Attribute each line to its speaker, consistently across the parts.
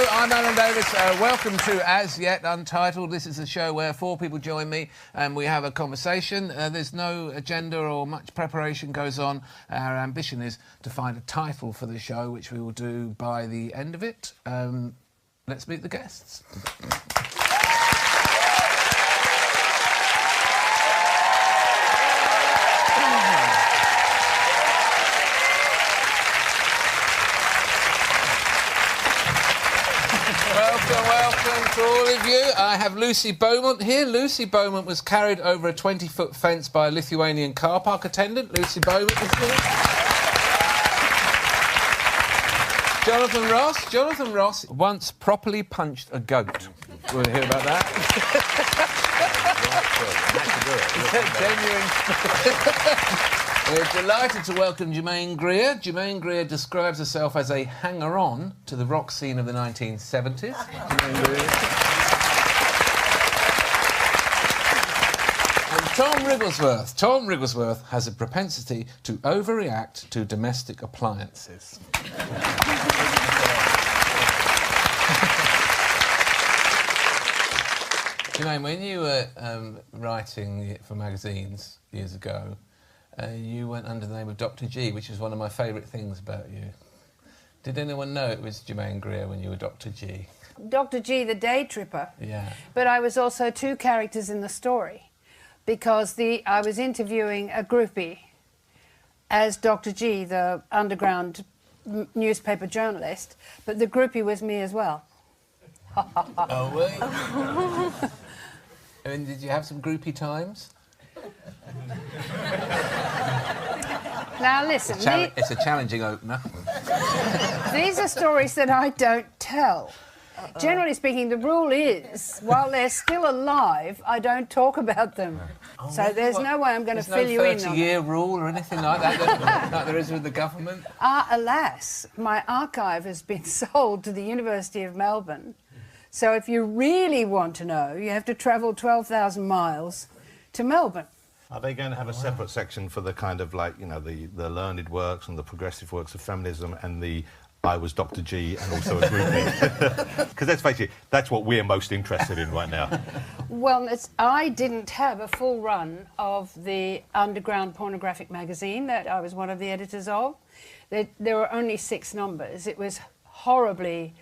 Speaker 1: Hello, I'm Alan Davies. Welcome to As Yet Untitled. This is a show where four people join me and we have a conversation. There's no agenda or much preparation goes on. Our ambition is to find a title for the show, which we will do by the end of it. Let's meet the guests. Welcome to all of you. I have Lucy Beaumont here. Lucy Beaumont was carried over a 20-foot fence by a Lithuanian car park attendant. Lucy Beaumont is here. Jonathan Ross. Jonathan Ross once properly punched a goat. Want to hear about that? Genuine. We're delighted to welcome Germaine Greer. Germaine Greer describes herself as a hanger-on to the rock scene of the 1970s. Germaine Greer. And Tom Wrigglesworth. Tom Wrigglesworth has a propensity to overreact to domestic appliances. Germaine, when you were writing for magazines years ago, you went under the name of Dr. G, which is one of my favourite things about you. Did anyone know it was Germaine Greer when you were Dr. G?
Speaker 2: Dr. G, the day tripper.
Speaker 1: Yeah.
Speaker 2: But I was also two characters in the story, because I was interviewing a groupie as Dr. G, the underground newspaper journalist, but the groupie was me as well.
Speaker 1: Oh, were you? I mean, did you have some groupie times?
Speaker 2: Now listen,
Speaker 1: it's a challenging opener.
Speaker 2: These are stories that I don't tell. Generally speaking, the rule is, while they're still alive, I don't talk about them. Oh, so there's no way I'm going to fill you in on it.
Speaker 1: There's no 30-year rule or anything like that, like there is with the government?
Speaker 2: Alas, my archive has been sold to the University of Melbourne. So if you really want to know, you have to travel 12,000 miles to Melbourne.
Speaker 3: Are they going to have a separate section for the kind of, like, you know, the learned works and the progressive works of feminism and the I was Dr. G and also a groupie? Because let's face it, that's what we're most interested in right now.
Speaker 2: Well, I didn't have a full run of the underground pornographic magazine that I was one of the editors of. There were only 6 numbers. It was horribly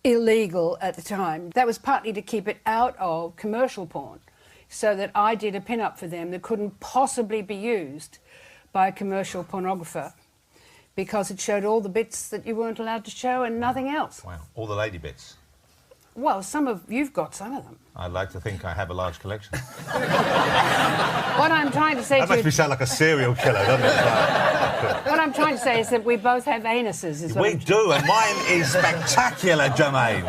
Speaker 2: illegal at the time. That was partly to keep it out of commercial porn, so that I did a pin-up for them that couldn't possibly be used by a commercial pornographer, because it showed all the bits that you weren't allowed to show and nothing else.
Speaker 3: Wow, all the lady bits?
Speaker 2: Well, you've got some of them.
Speaker 3: I'd like to think I have a large collection.
Speaker 2: What I'm trying to say
Speaker 3: that makes me sound like a serial killer, doesn't it?
Speaker 2: What I'm trying to say is that we both have anuses.
Speaker 3: We do, and mine is spectacular, Germaine.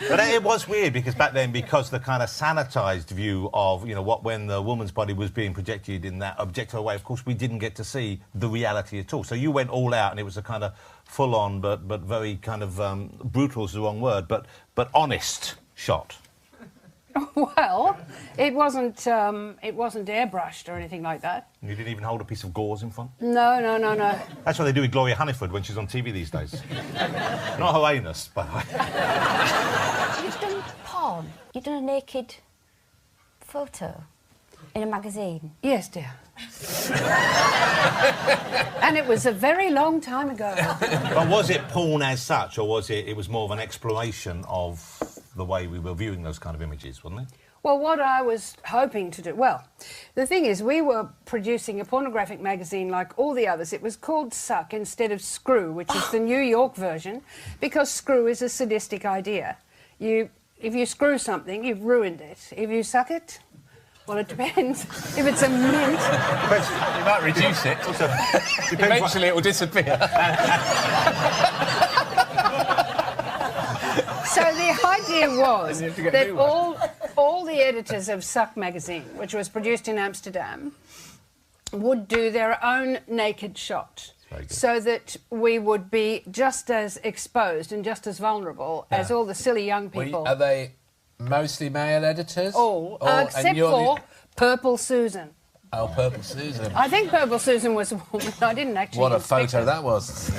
Speaker 3: But it was weird, because back then, because the kind of sanitised view of, you know, when the woman's body was being projected in that objective way, of course, we didn't get to see the reality at all. So you went all out, and it was a kind of full-on, but very kind of brutal is the wrong word, but honest shot.
Speaker 2: Well, it wasn't airbrushed or anything like that.
Speaker 3: You didn't even hold a piece of gauze in front?
Speaker 2: No.
Speaker 3: That's what they do with Gloria Hunniford when she's on TV these days. Not her anus, by the way.
Speaker 4: You've done porn? You've done a naked photo in a magazine?
Speaker 2: Yes, dear. And it was a very long time ago.
Speaker 3: But was it porn as such, or was it was more of an exploration of the way we were viewing those kind of images, wasn't it?
Speaker 2: Well, what I was hoping to do... Well, the thing is, we were producing a pornographic magazine like all the others. It was called Suck instead of Screw, which is the New York version, because screw is a sadistic idea. If you screw something, you've ruined it. If you suck it, well, it depends. If it's a mint...
Speaker 1: You might reduce it. Eventually it will disappear.
Speaker 2: So the idea was that all the editors of Suck magazine, which was produced in Amsterdam, would do their own naked shot, so that we would be just as exposed and just as vulnerable as all the silly young people.
Speaker 1: Are they mostly male editors?
Speaker 2: All, except for Purple Susan.
Speaker 1: Oh, Purple Susan.
Speaker 2: I think Purple Susan was a woman. I didn't actually.
Speaker 1: What a photo that was.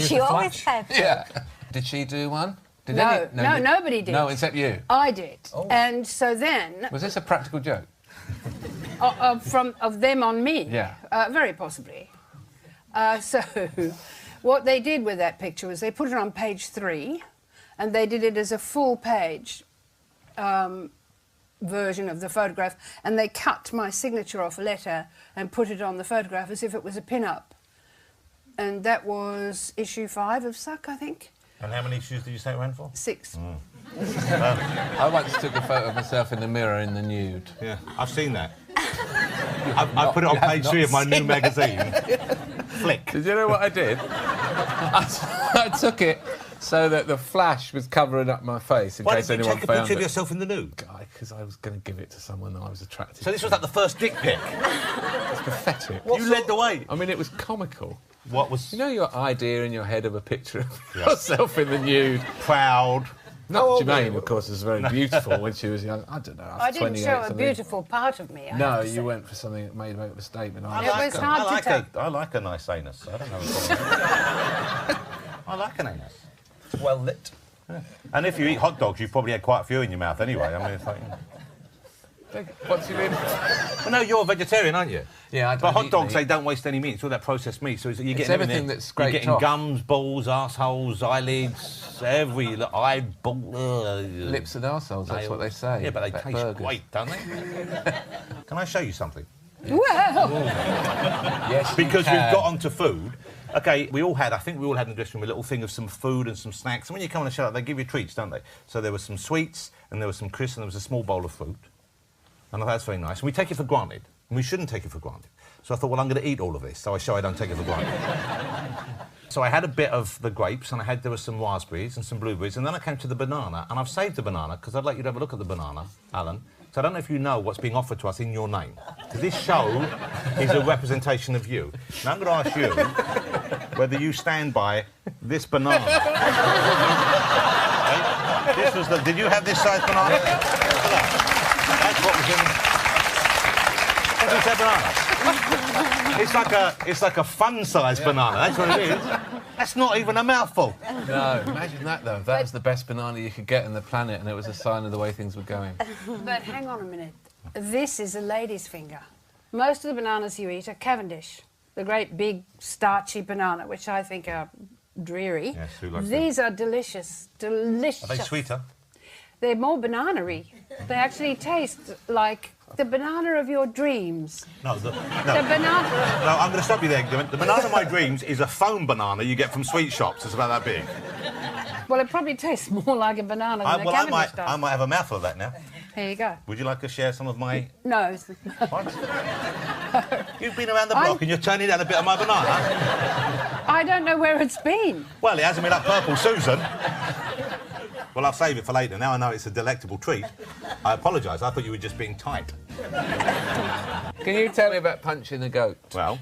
Speaker 4: She always had.
Speaker 1: Yeah. Did she do one? Did
Speaker 2: No, nobody did.
Speaker 1: No, except you.
Speaker 2: I did.
Speaker 1: Oh.
Speaker 2: And so then...
Speaker 1: Was this a practical joke?
Speaker 2: Of them on me?
Speaker 1: Yeah.
Speaker 2: Very possibly. So what they did with that picture was they put it on page 3 and they did it as a full page version of the photograph, and they cut my signature off a letter and put it on the photograph as if it was a pin-up. And that was issue 5 of Suck, I think.
Speaker 3: And how many issues did you say it ran for?
Speaker 2: 6.
Speaker 1: I once took a photo of myself in the mirror in the nude.
Speaker 3: Yeah, I've seen that. I put it on page 3 of my new magazine. Flick.
Speaker 1: Did you know what I did? I took it so that the flash was covering up my face in case anyone found it.
Speaker 3: Why did you take a picture of yourself in the nude?
Speaker 1: Because I was going to give it to someone that I was attracted to.
Speaker 3: So this was like the first dick pic?
Speaker 1: It's pathetic.
Speaker 3: You led the way.
Speaker 1: I mean, it was comical.
Speaker 3: What was...
Speaker 1: You know your idea in your head of a picture of yourself in the nude?
Speaker 3: Proud.
Speaker 1: Not Jermaine, of course, was very beautiful when she was young. I don't know, I was 28.
Speaker 2: I didn't show a beautiful part of me.
Speaker 1: No, you went for something that made a bit of a statement.
Speaker 2: It was hard to take.
Speaker 3: I like a nice anus. I don't know what's I like an anus.
Speaker 5: It's well lit.
Speaker 3: Yeah. And if you eat hot dogs, you've probably had quite a few in your mouth anyway. I mean, it's like...
Speaker 1: What's you mean?
Speaker 3: Well, no, you're a vegetarian, aren't you?
Speaker 1: Yeah, I don't
Speaker 3: But hot
Speaker 1: eat
Speaker 3: dogs,
Speaker 1: meat.
Speaker 3: they don't waste any meat. It's all that processed meat. So you get
Speaker 1: everything that's scraped
Speaker 3: You're getting
Speaker 1: off.
Speaker 3: gums, balls, arseholes, eyelids, every eyeball.
Speaker 1: Lips and arseholes, that's what they say.
Speaker 3: Yeah, but they
Speaker 1: That
Speaker 3: taste
Speaker 1: burgers.
Speaker 3: great, don't they? Can I show you something?
Speaker 2: Well,
Speaker 1: Yes,
Speaker 3: Because
Speaker 1: you
Speaker 3: we've
Speaker 1: can.
Speaker 3: got onto food. OK, I think we all had in the dressing room a little thing of some food and some snacks. And when you come on a show, they give you treats, don't they? So there were some sweets, and there was some crisps, and there was a small bowl of fruit. And I thought that's very nice. And we take it for granted. And we shouldn't take it for granted. So I thought, well, I'm going to eat all of this, so I show I don't take it for granted. So I had a bit of the grapes, and there were some raspberries and some blueberries, and then I came to the banana, and I've saved the banana, because I'd like you to have a look at the banana, Alan. So I don't know if you know what's being offered to us in your name. Because this show is a representation of you. Now I'm going to ask you whether you stand by this banana. Okay? This was the... Did you have this size banana? That's what was in... What is that banana? It's like a fun-sized banana. That's what it is. That's not even a mouthful.
Speaker 1: No, imagine that, though. That was the best banana you could get on the planet, and it was a sign of the way things were going.
Speaker 2: but hang on a minute. This is a lady's finger. Most of the bananas you eat are Cavendish, the great big starchy banana, which I think are dreary.
Speaker 3: Yes, who likes
Speaker 2: These are delicious, delicious.
Speaker 3: Are they sweeter?
Speaker 2: They're more banana-y. They actually taste like the banana of your dreams.
Speaker 3: No,
Speaker 2: The banana...
Speaker 3: No, I'm going to stop you there. The banana of my dreams is a foam banana you get from sweet shops. It's about that big.
Speaker 2: Well, it probably tastes more like a banana than a Cavendish does.
Speaker 3: I might have a mouthful of that now.
Speaker 2: Here you go.
Speaker 3: Would you like to share some of my...
Speaker 2: No.
Speaker 3: What? You've been around the block and you're turning down a bit of my banana?
Speaker 2: I don't know where it's been.
Speaker 3: Well, it hasn't been that purple Susan. Well, I'll save it for later. Now I know it's a delectable treat. I apologise. I thought you were just being tight.
Speaker 1: Can you tell me about punching a goat?
Speaker 3: Well,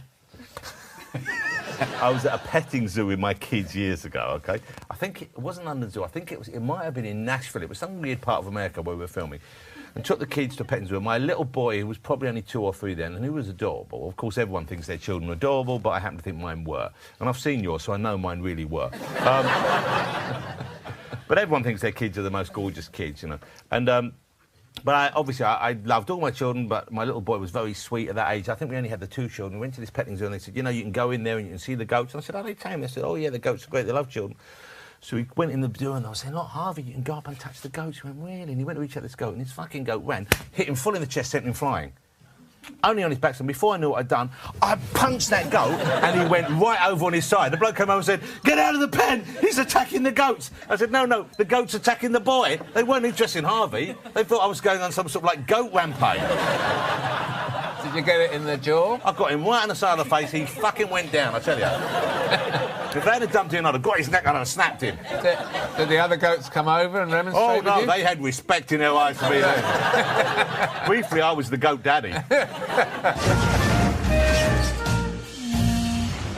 Speaker 3: I was at a petting zoo with my kids years ago, OK? I think it wasn't London Zoo. I think it might have been in Nashville. It was some weird part of America where we were filming. And took the kids to a petting zoo. And my little boy, who was probably only 2 or 3 then, and he was adorable. Of course, everyone thinks their children are adorable, but I happen to think mine were. And I've seen yours, so I know mine really were. But everyone thinks their kids are the most gorgeous kids, you know. And, but obviously, I loved all my children, but my little boy was very sweet at that age. I think we only had the 2 children. We went to this petting zoo and they said, you know, you can go in there and you can see the goats. And I said, are they tame? They said, oh, yeah, the goats are great. They love children. So we went in the zoo and I was saying, look, Harvey, you can go up and touch the goats. He went, really? And he went to reach out this goat and this fucking goat ran, hit him full in the chest, sent him flying. Only on his back, and before I knew what I'd done, I punched that goat and he went right over on his side. The bloke came over and said, get out of the pen, he's attacking the goats. I said, no, the goat's attacking the boy. They weren't interested in Harvey. They thought I was going on some sort of, like, goat rampage.
Speaker 1: Did you get it in the jaw?
Speaker 3: I got him right on the side of the face, he fucking went down, I tell you. If they had dumped him, I'd have got his neck and I'd have snapped him.
Speaker 1: Did the other goats come over and remonstrate
Speaker 3: Oh,
Speaker 1: with
Speaker 3: no,
Speaker 1: you?
Speaker 3: they had respect in their eyes for me then. Briefly, I was the goat daddy.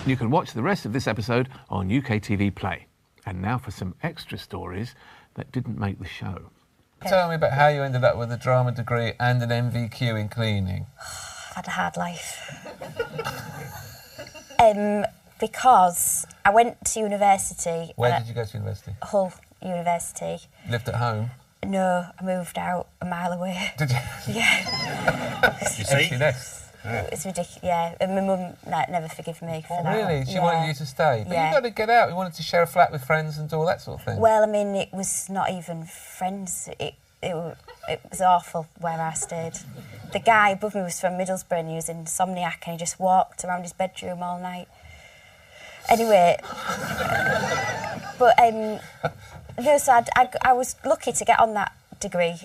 Speaker 1: You can watch the rest of this episode on UK TV Play. And now for some extra stories that didn't make the show. Tell me about how you ended up with a drama degree and an MVQ in cleaning.
Speaker 4: I've had a hard life. because I went to university.
Speaker 1: Where did you go to university?
Speaker 4: Hull University.
Speaker 1: Lived at home?
Speaker 4: No, I moved out a mile away.
Speaker 1: Did you?
Speaker 4: Yeah.
Speaker 3: You see?
Speaker 1: Empty nest.
Speaker 4: It's ridiculous, yeah. And my mum never forgave me for that.
Speaker 1: Really? She wanted you to stay? But
Speaker 4: Yeah.
Speaker 1: you got to get out. You wanted to share a flat with friends and do all that sort of thing.
Speaker 4: Well, I mean, it was not even friends. It was awful where I stayed. The guy above me was from Middlesbrough and he was insomniac and he just walked around his bedroom all night. Anyway, but no, so I was lucky to get on that degree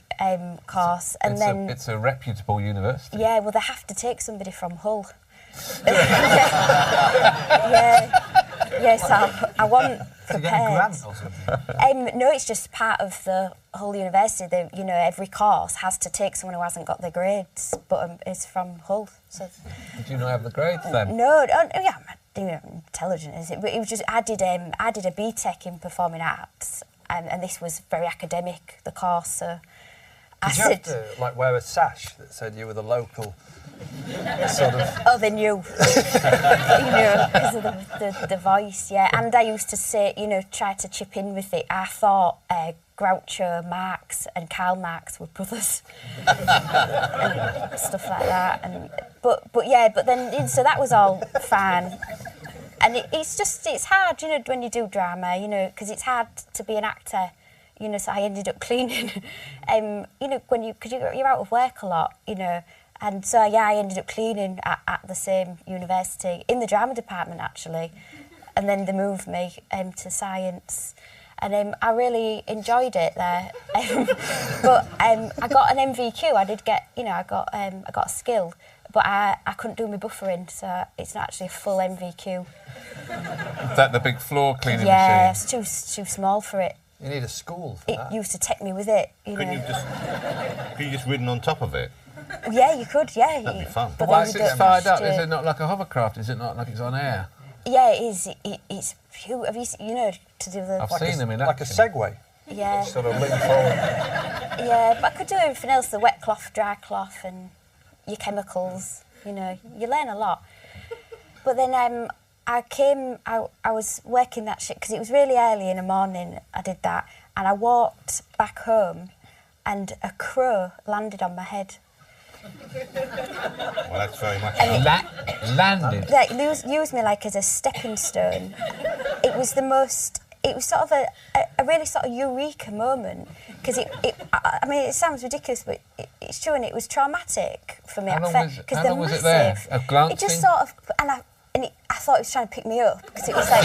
Speaker 4: course, and then
Speaker 1: it's a reputable university.
Speaker 4: Yeah, well, they have to take somebody from Hull. yeah, so I wasn't prepared.
Speaker 5: Did you get a grant or something?
Speaker 4: No, it's just part of the Hull University. Every course has to take someone who hasn't got the grades, but it's from Hull. So.
Speaker 1: Did you not have the grades then?
Speaker 4: No, yeah, I'm intelligent, is it? But it was just I did a BTEC in performing arts. And this was very academic, the course, so
Speaker 5: Did you have to, like, wear a sash that said you were the local sort of...
Speaker 4: Oh, they knew. Because of the voice, yeah. And I used to say, try to chip in with it. I thought Groucho Marx and Karl Marx were brothers. and stuff like that. But then, so that was all fine. And it's hard, when you do drama, because it's hard to be an actor, so I ended up cleaning, because you're out of work a lot, and so, yeah, I ended up cleaning at the same university, in the drama department, actually, and then they moved me to science, and I really enjoyed it there, but I got an MVQ, I did get, I got a skill, but I couldn't do my buffering, so it's not actually a full MVQ.
Speaker 1: Is that the big floor cleaning
Speaker 4: Yeah,
Speaker 1: machine?
Speaker 4: it's too small for it.
Speaker 5: You need a school for that.
Speaker 4: It used to take me with it,
Speaker 3: Couldn't you just ridden on top of it?
Speaker 4: Yeah, you could, yeah.
Speaker 3: That'd be fun.
Speaker 4: But
Speaker 1: Why
Speaker 4: then
Speaker 1: is
Speaker 4: you
Speaker 1: it
Speaker 4: don't
Speaker 1: fired
Speaker 4: have
Speaker 1: up?
Speaker 4: to-
Speaker 1: Is it not like a hovercraft? Is it not like it's on air?
Speaker 4: Yeah, it is. It's huge. Have you seen, to do the...
Speaker 1: I've seen them in
Speaker 5: like a
Speaker 1: action.
Speaker 5: Segway.
Speaker 4: Yeah.
Speaker 5: Sort of lean forward.
Speaker 4: Yeah, but I could do everything else, the wet cloth, dry cloth, and your chemicals, you learn a lot. But then I was working that shit, because it was really early in the morning, I did that, and I walked back home, and a crow landed on my head.
Speaker 3: Well, that's very much...
Speaker 1: Landed?
Speaker 4: Like, used me like as a stepping stone. It was sort of a really sort of eureka moment, because I mean, it sounds ridiculous, but it's true, and it was traumatic for me.
Speaker 1: How long was it there? A glancing?
Speaker 4: It just sort of, I thought it was trying to pick me up, because it was like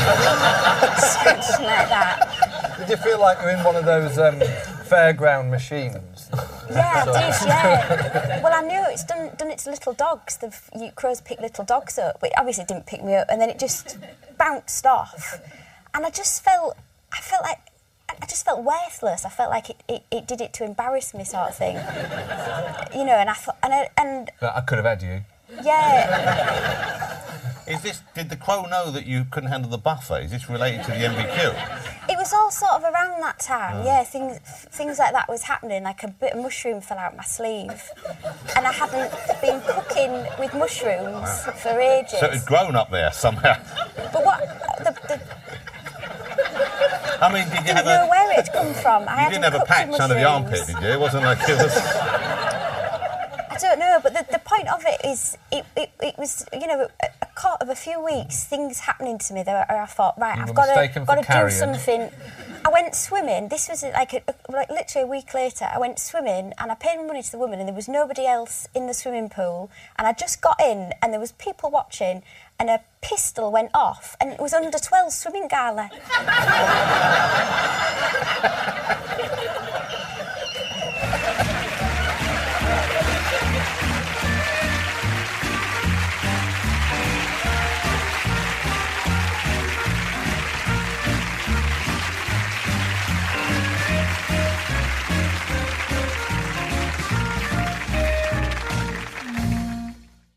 Speaker 4: something like that.
Speaker 5: Did you feel like you're in one of those fairground machines?
Speaker 4: Yeah, I did, yeah. Well, I knew it's done it to little dogs. Crows pick little dogs up, but it obviously didn't pick me up, and then it just bounced off. And I just felt worthless. I felt like it did it to embarrass me, sort of thing. And I thought, and
Speaker 1: I could have had you.
Speaker 4: Yeah.
Speaker 3: Did the crow know that you couldn't handle the buffer? Is this related to the MVQ?
Speaker 4: It was all sort of around that time, yeah, things like that was happening, like a bit of mushroom fell out my sleeve. And I hadn't been cooking with mushrooms for ages.
Speaker 3: So it had grown up there somehow.
Speaker 4: But what...
Speaker 3: I mean, did you have
Speaker 4: know where it had come from.
Speaker 3: You didn't have a patch under the armpit, did you? It wasn't like it was...
Speaker 4: I don't know, but the point of it is, it was, a course of a few weeks, things happening to me that I thought, right, I've got to do something. I went swimming. This was like literally a week later. I went swimming and I paid money to the woman, and there was nobody else in the swimming pool. And I just got in, and there was people watching, and a pistol went off, and it was under 12 swimming gala.